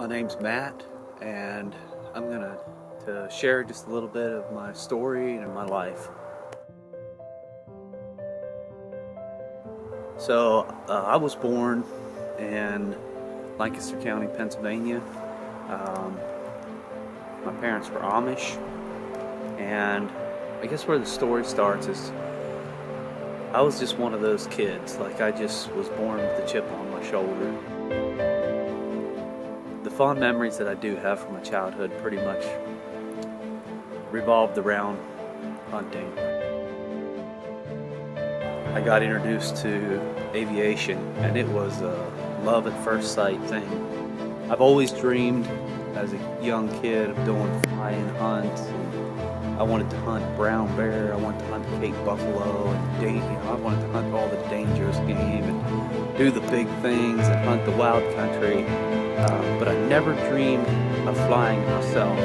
My name's Matt, and I'm gonna share just a little bit of my story and my life. So I was born in Lancaster County, Pennsylvania. My parents were Amish, and I guess where the story starts is I was just one of those kids. Like, I just was born with a chip on my shoulder. The fond memories that I do have from my childhood pretty much revolved around hunting. I got introduced to aviation, and it was a love at first sight thing. I've always dreamed as a young kid of doing flying hunts. I wanted to hunt brown bear, I wanted to hunt Cape buffalo, and I wanted to hunt all the dangerous game and do the big things and hunt the wild country. But I never dreamed of flying myself.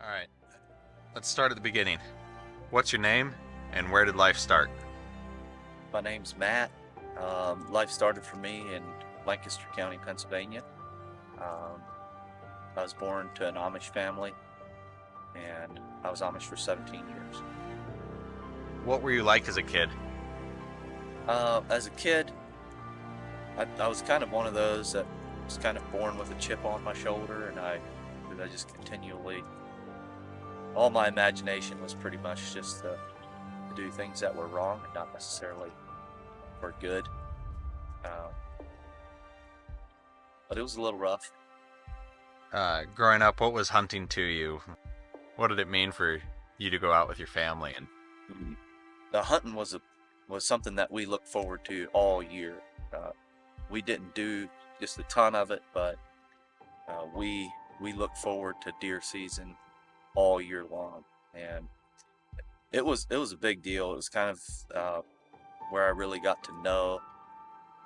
All right, let's start at the beginning. What's your name and where did life start? My name's Matt. Life started for me in Lancaster County, Pennsylvania. I was born to an Amish family, and I was Amish for 17 years. What were you like as a kid? As a kid, I was kind of one of those that was kind of born with a chip on my shoulder, and I just continually, all my imagination was pretty much just to do things that were wrong and not necessarily for good. But it was a little rough. Growing up, what was hunting to you? What did it mean for you to go out with your family? And the hunting was something that we looked forward to all year. We didn't do just a ton of it, but we looked forward to deer season all year long, and it was a big deal. It was kind of where I really got to know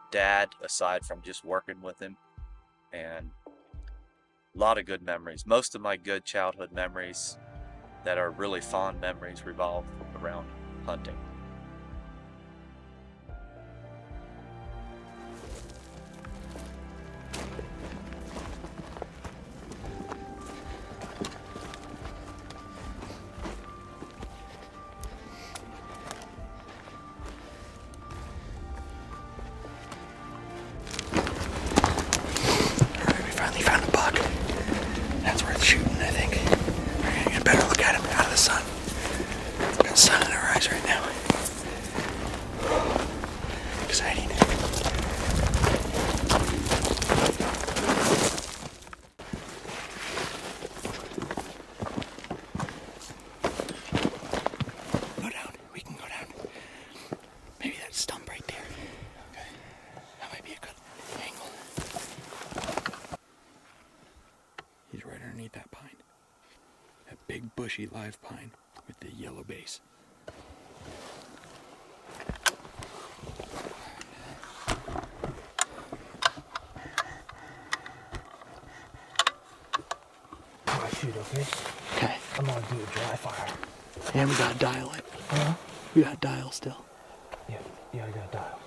Dad, aside from just working with him, and a lot of good memories. Most of my good childhood memories that are really fond memories revolve around hunting. We found a buck. That's worth shooting, I think. We're gonna get a better look at him out of the sun. Got sun in our eyes right now. Exciting. Go down. We can go down. Maybe that stump right there. Okay. That might be a good angle. He's right underneath that pine. That big bushy live pine with the yellow base. I shoot, okay? Okay. I'm gonna do a dry fire. And we gotta dial it. Huh? We gotta dial still. Yeah, I got dial.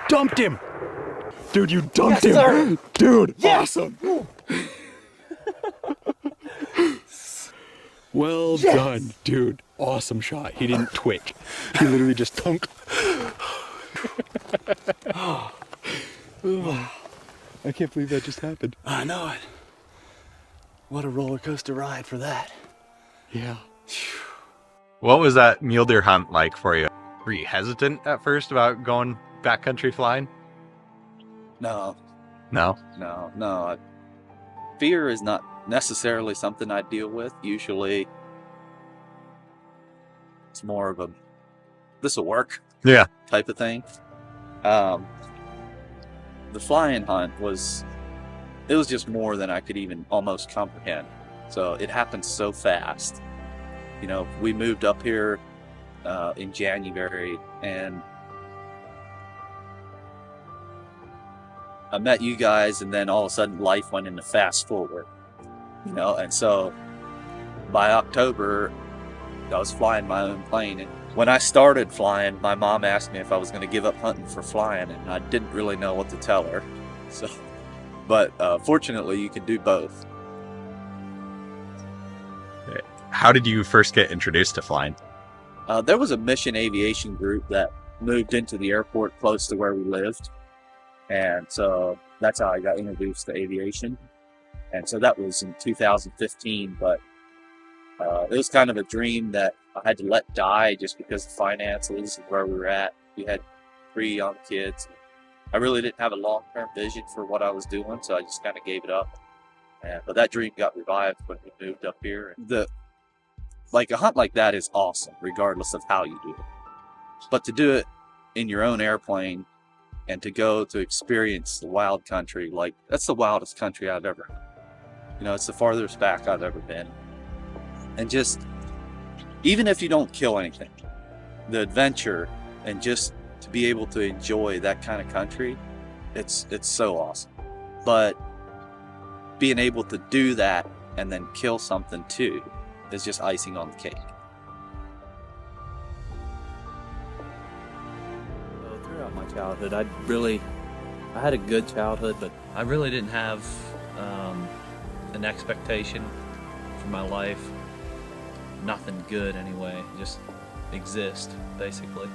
Dumped him! Dude, you dumped Yes, him! sir. Dude, Yes. awesome! Well done, dude. Awesome shot. He didn't twitch. He literally just thunk. I can't believe that just happened. I know it. What a roller coaster ride for that. Yeah. What was that mule deer hunt like for you? Were you hesitant at first about going backcountry flying? No, No. no. Fear is not necessarily something I deal with. Usually, it's more of a this'll work Yeah. type of thing. The flying hunt was just more than I could even almost comprehend. So it happened so fast. You know, we moved up here in January, and I met you guys, and then all of a sudden life went into fast forward. You know, and so by October, I was flying my own plane. And when I started flying, my mom asked me if I was going to give up hunting for flying, and I didn't really know what to tell her. So, but fortunately, you can do both. How did you first get introduced to flying? There was a mission aviation group that moved into the airport close to where we lived, and so that's how I got introduced to aviation. And so that was in 2015, but it was kind of a dream that I had to let die just because of finances and where we were at. We had 3 young kids. I really didn't have a long-term vision for what I was doing, so I just kind of gave it up. But that dream got revived when we moved up here. Like a hunt like that is awesome, regardless of how you do it. But to do it in your own airplane and to go to experience the wild country, like that's the wildest country I've ever. You know, it's the farthest back I've ever been. And just, even if you don't kill anything, the adventure and just to be able to enjoy that kind of country, it's so awesome. But being able to do that and then kill something too is just icing on the cake. So throughout my childhood, I had a good childhood, but I really didn't have an expectation for my life. Nothing good anyway, just exist basically.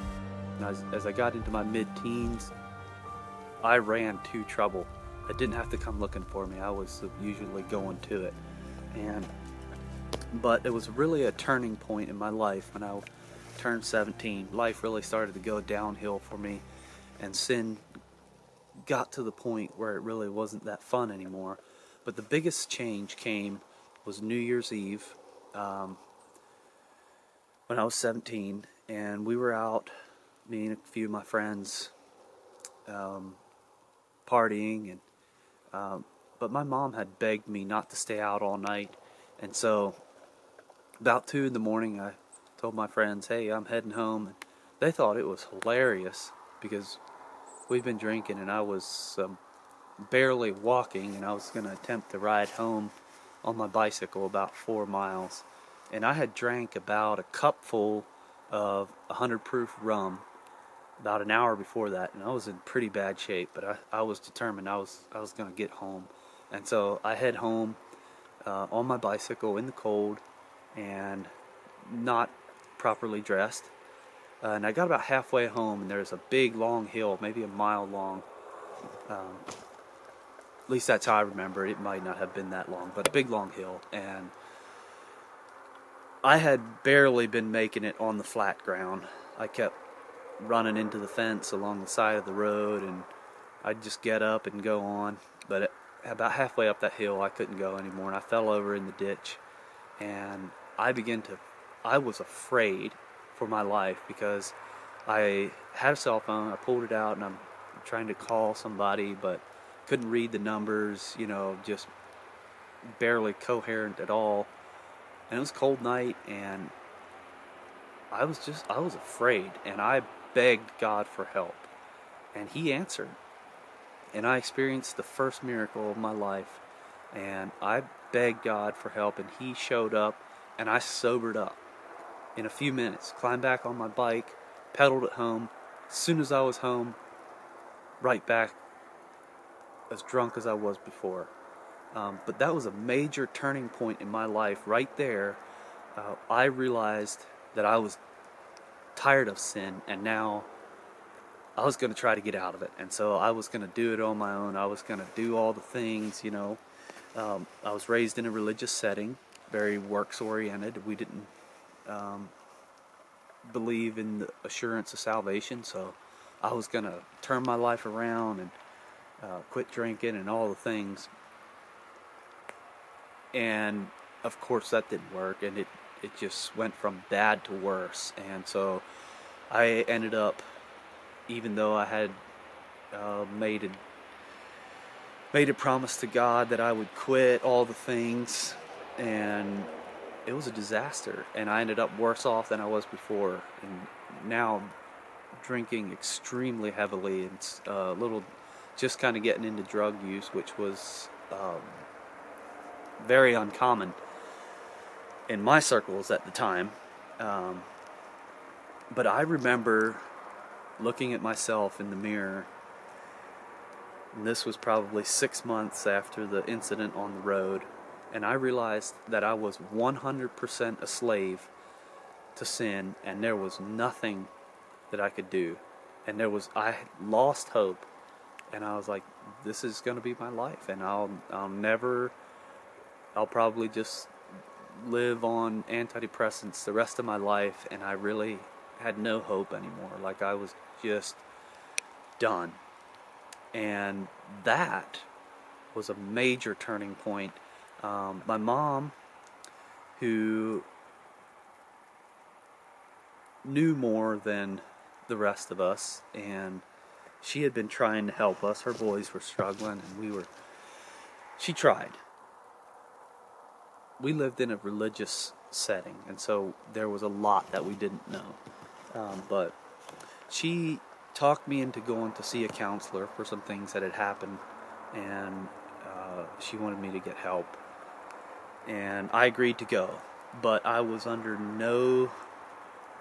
And as I got into my mid-teens, I ran to trouble. It didn't have to come looking for me. I was usually going to it. But it was really a turning point in my life when I turned 17. Life really started to go downhill for me, and sin got to the point where it really wasn't that fun anymore. But the biggest change was New Year's Eve when I was 17, and we were out, me and a few of my friends, partying, and but my mom had begged me not to stay out all night, and so about 2 in the morning I told my friends, hey, I'm heading home. And they thought it was hilarious because we'd been drinking and I was barely walking, and I was going to attempt to ride home on my bicycle about 4 miles. And I had drank about a cupful of 100 proof rum about an hour before that, and I was in pretty bad shape, but I was determined I was going to get home. And so I head home on my bicycle in the cold and not properly dressed. And I got about halfway home, and there's a big long hill, maybe a mile long. At least that's how I remember it. It might not have been that long, but a big long hill. And I had barely been making it on the flat ground. I kept running into the fence along the side of the road, and I'd just get up and go on. But about halfway up that hill, I couldn't go anymore, and I fell over in the ditch. And I was afraid for my life because I had a cell phone. I pulled it out, and I'm trying to call somebody, but couldn't read the numbers, just barely coherent at all. And it was a cold night, and I was afraid, and I begged God for help, and He answered. And I experienced the first miracle of my life, and I begged God for help, and He showed up, and I sobered up in a few minutes, climbed back on my bike, pedaled it home. As soon as I was home, right back as drunk as I was before. But that was a major turning point in my life right there, I realized that I was tired of sin, and now I was going to try to get out of it. And so I was going to do it on my own. I was going to do all the things, you know. I was raised in a religious setting, very works oriented. We didn't believe in the assurance of salvation, so I was going to turn my life around and quit drinking and all the things. And of course that didn't work, and it just went from bad to worse. And so I ended up, even though I had made a promise to God that I would quit all the things, and it was a disaster, and I ended up worse off than I was before. And now I'm drinking extremely heavily, and just kind of getting into drug use, which was very uncommon in my circles at the time. But I remember looking at myself in the mirror, and this was probably 6 months after the incident on the road, and I realized that I was 100% a slave to sin, and there was nothing that I could do. And I lost hope, and I was like, this is going to be my life, and I'll probably just live on antidepressants the rest of my life. And I really had no hope anymore. Like, I was just done. And that was a major turning point. My mom, who knew more than the rest of us, and she had been trying to help us. Her boys were struggling, and she tried. We lived in a religious setting, and so there was a lot that we didn't know. But she talked me into going to see a counselor for some things that had happened, and she wanted me to get help. And I agreed to go, but I was under no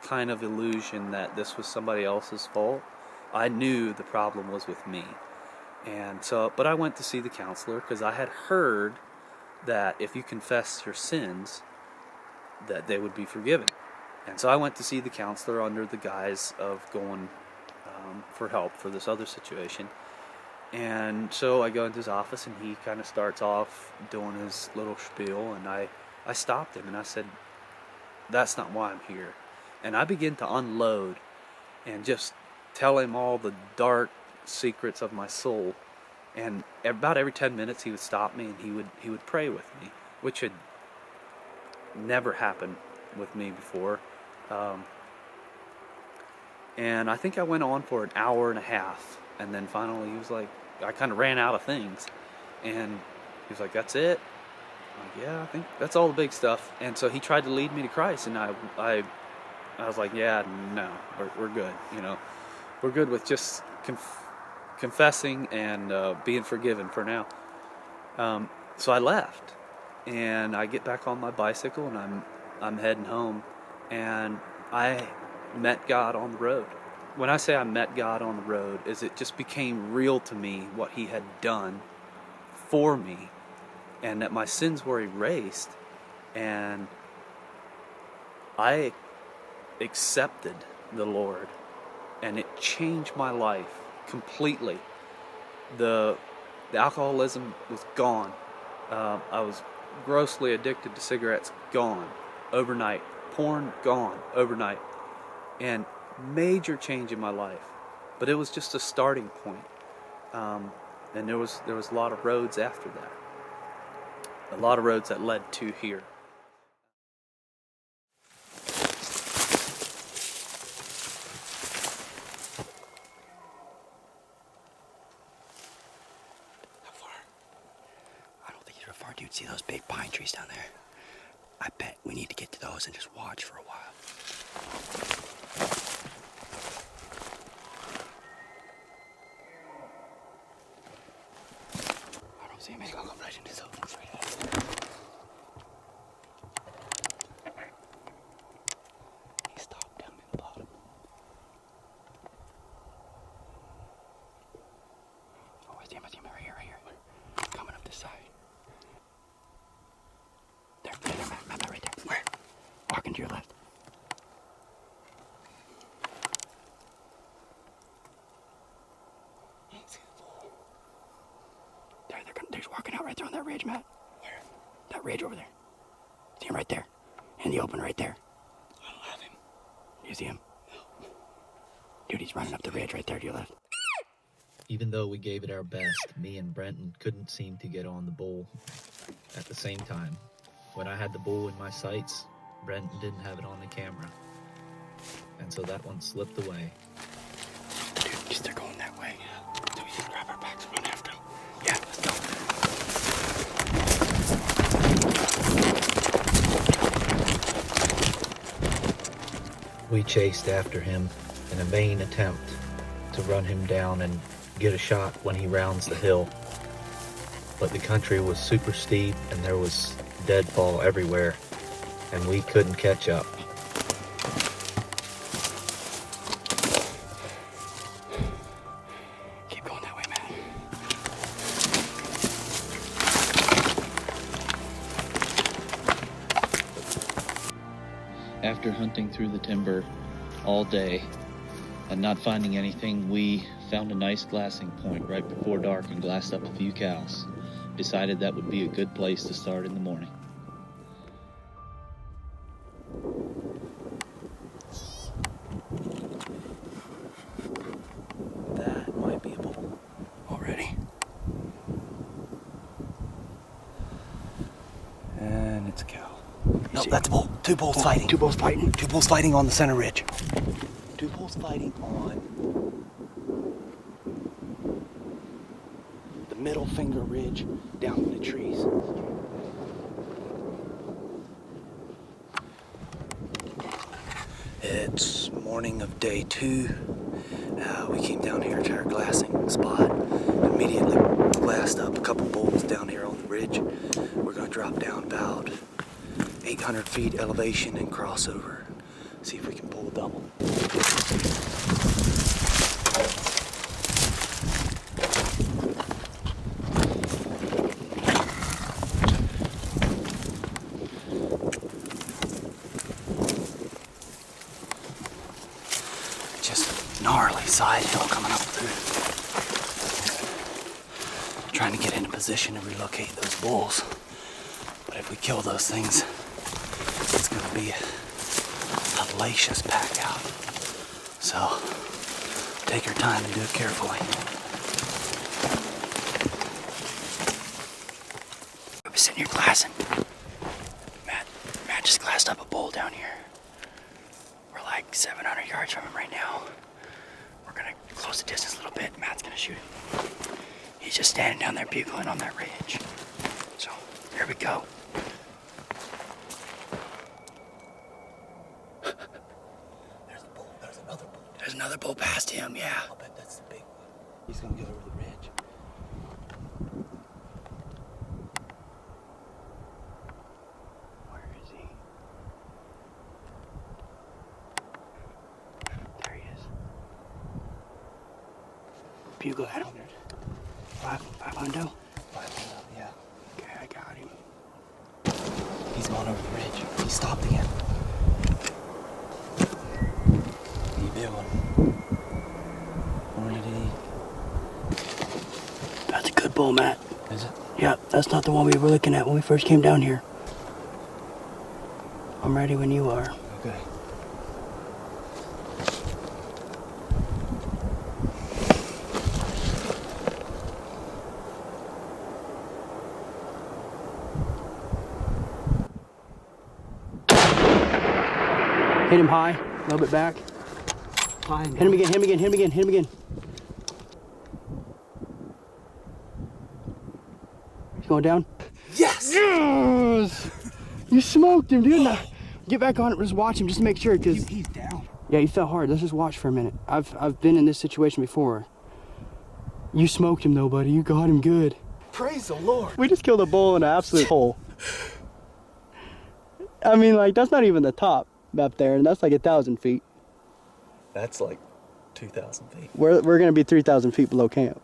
kind of illusion that this was somebody else's fault. I knew the problem was with me. And so, but I went to see the counselor because I had heard that if you confess your sins, that they would be forgiven. And so I went to see the counselor under the guise of going for help for this other situation. And so I go into his office, and he kind of starts off doing his little spiel, and I stopped him and I said, that's not why I'm here. And I began to unload and just tell him all the dark secrets of my soul. And about every 10 minutes he would stop me, and he would pray with me, which had never happened with me before. And I think I went on for an hour and a half, and then finally he was like, I kind of ran out of things, and he was like, that's it? I'm like, yeah, I think that's all the big stuff. And so he tried to lead me to Christ, and I was like, yeah, no, we're good, you know. We're good with just confessing and being forgiven for now. So I left, and I get back on my bicycle, and I'm heading home, and I met God on the road. When I say I met God on the road, is it just became real to me what he had done for me, and that my sins were erased, and I accepted the Lord, and it changed my life completely. The alcoholism was gone. I was grossly addicted to cigarettes, gone overnight. Porn, gone overnight. And major change in my life. But it was just a starting point. And there was a lot of roads after that. A lot of roads that led to here. How far? I don't think you're far, dude. See those big pine trees down there? I bet we need to get to those and just watch for a while. I don't see him. He's gonna come right into his own straight ahead. He stopped down in the bottom. Oh, I see him. Right here. Coming up this side. There, right there. Where? Looking to your left. They're just walking out right there on that ridge, Matt. Where? That ridge over there. See him right there. In the open right there. I don't have him. You see him? No. Dude, he's running up the ridge right there to your left. Even though we gave it our best, me and Brenton couldn't seem to get on the bull at the same time. When I had the bull in my sights, Brenton didn't have it on the camera. And so that one slipped away. Dude, they're going that way. So we can grab our bags and run after them. Yeah, let's go. We chased after him in a vain attempt to run him down and get a shot when he rounds the hill. But the country was super steep and there was deadfall everywhere, and we couldn't catch up. Keep going that way, man. After hunting through the timber all day and not finding anything, we found a nice glassing point right before dark and glassed up a few cows. Decided that would be a good place to start in the morning. That might be a bull. Already? And it's a cow. No, that's a bull. Two bulls fighting. Two bulls fighting. Two bulls fighting on the center ridge. Two bulls fighting on The middle finger ridge down in the trees. It's morning of day 2. We came down here to our glassing spot. Immediately glassed up a couple bulls down here on the ridge. We're going to drop down about 800 feet elevation and cross over. See if we can pull a double. Just gnarly side hill coming up through. Trying to get in a position to relocate those bulls. But if we kill those things, it's going to be a hellacious pack out. So, take your time and do it carefully. I was sitting here glassing. Matt just glassed up a bull down here. We're like 700 yards from him right now. We're gonna close the distance a little bit. Matt's gonna shoot him. He's just standing down there bugling on that ridge. So, here we go. There's a bull. There's another bull. There's another bull past him, yeah. I'll bet that's the big one. He's going to get over the ridge. Where is he? There he is. Bugle at him. 500? 500, yeah. Okay, I got him. He's going over the ridge. He stopped again. You big one. What did he eat? That's a good bull, Matt. Is it? Yeah, that's not the one we were looking at when we first came down here. I'm ready when you are. Okay. Hit him high, a little bit back. High. Hit him again, hit him again, hit him again, hit him again. He's going down. Yes! Yes! You smoked him, dude. Now, get back on it, just watch him, just to make sure, because He's down. yeah, he fell hard. Let's just watch for a minute. I've been in this situation before. You smoked him though, buddy. You got him good. Praise the Lord. We just killed a bull in an absolute hole. I mean, like, that's not even the top up there, and that's like 1,000 feet. That's like 2,000 feet. We're gonna be 3,000 feet below camp.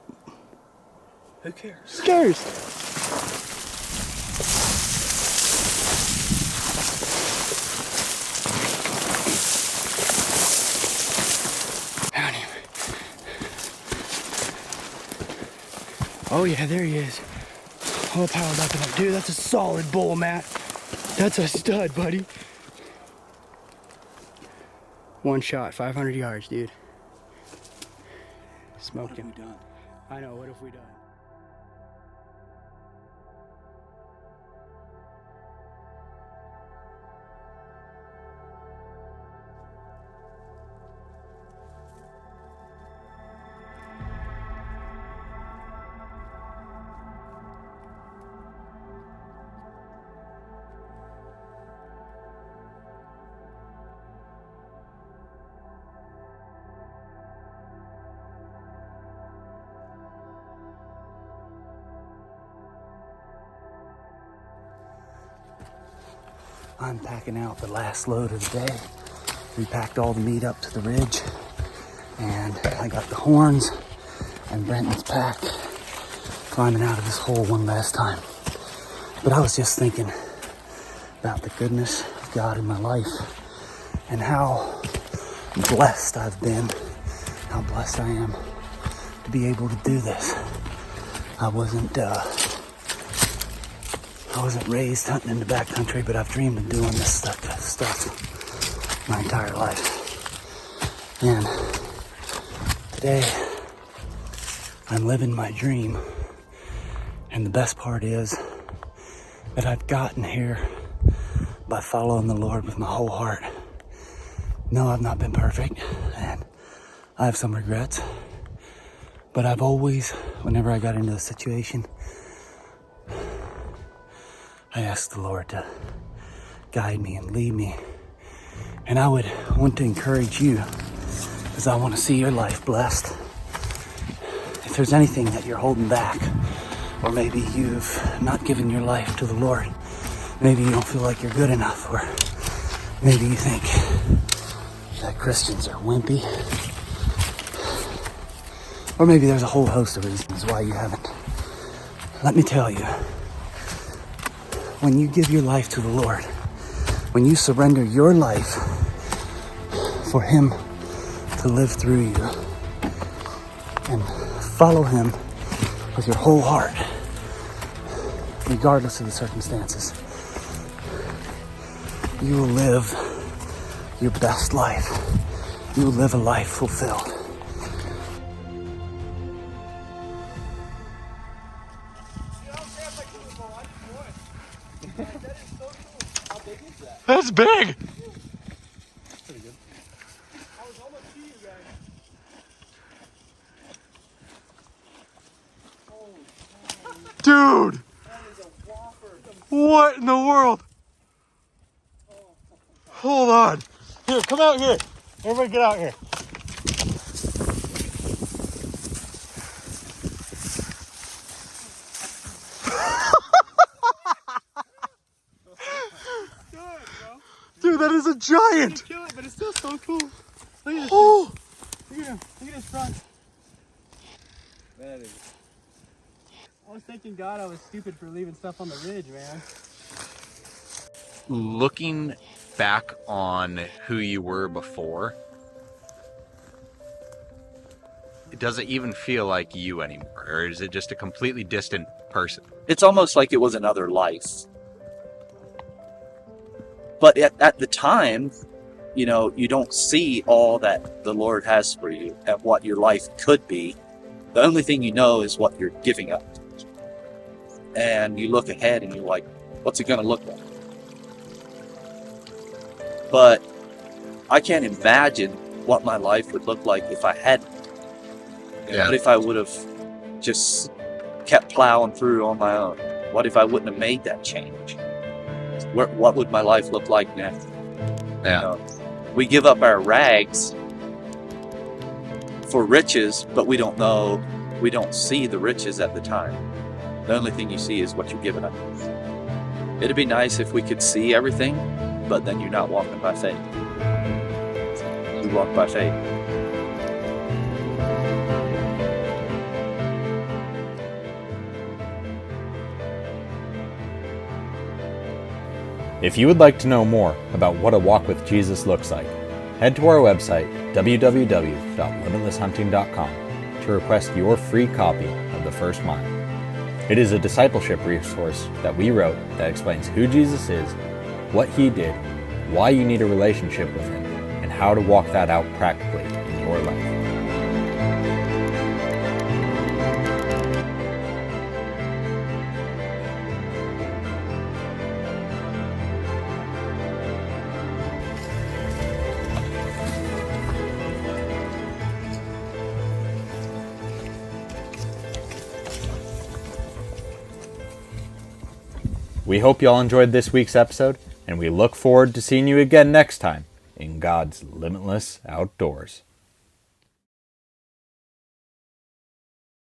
Who cares? Who cares? Oh yeah, there he is. All powered up and up. Dude, that's a solid bull, Matt. That's a stud, buddy. One shot, 500 yards, dude. Smoked him. I know, what have we done? I'm packing out the last load of the day. We packed all the meat up to the ridge, and I got the horns and Brenton's pack, climbing out of this hole one last time. But I was just thinking about the goodness of God in my life and how blessed I've been, how blessed I am to be able to do this. I wasn't raised hunting in the backcountry, but I've dreamed of doing this stuff my entire life. And today, I'm living my dream. And the best part is that I've gotten here by following the Lord with my whole heart. No, I've not been perfect, and I have some regrets. But I've always, whenever I got into a situation, I asked the Lord to guide me and lead me. And I would want to encourage you, because I want to see your life blessed. If there's anything that you're holding back, or maybe you've not given your life to the Lord, maybe you don't feel like you're good enough, or maybe you think that Christians are wimpy, or maybe there's a whole host of reasons why you haven't. Let me tell you, when you give your life to the Lord, when you surrender your life for Him to live through you and follow Him with your whole heart, regardless of the circumstances, you will live your best life. You will live a life fulfilled. That's big! Dude! What in the world? Hold on. Here, come out here. Everybody get out here. Dude, that is a giant! Kill it, but it's still so cool. Look at this. Oh! Look at him. Look at his front. That is. I was thanking God I was stupid for leaving stuff on the ridge, man. Looking back on who you were before, does it even feel like you anymore? Or is it just a completely distant person? It's almost like it was another life. But at the time, you know, you don't see all that the Lord has for you and what your life could be. The only thing you know is what you're giving up. And you look ahead and you're like, what's it going to look like? But I can't imagine what my life would look like if I hadn't. Yeah. What if I would have just kept plowing through on my own? What if I wouldn't have made that change? What would my life look like now? Yeah. You know, we give up our rags for riches, but we don't know, we don't see the riches at the time. The only thing you see is what you're giving up. It'd be nice if we could see everything, but then you're not walking by faith. You walk by faith. If you would like to know more about what a walk with Jesus looks like, head to our website, www.limitlesshunting.com, to request your free copy of The First Mile. It is a discipleship resource that we wrote that explains who Jesus is, what he did, why you need a relationship with him, and how to walk that out practically in your life. We hope you all enjoyed this week's episode, and we look forward to seeing you again next time in God's limitless outdoors.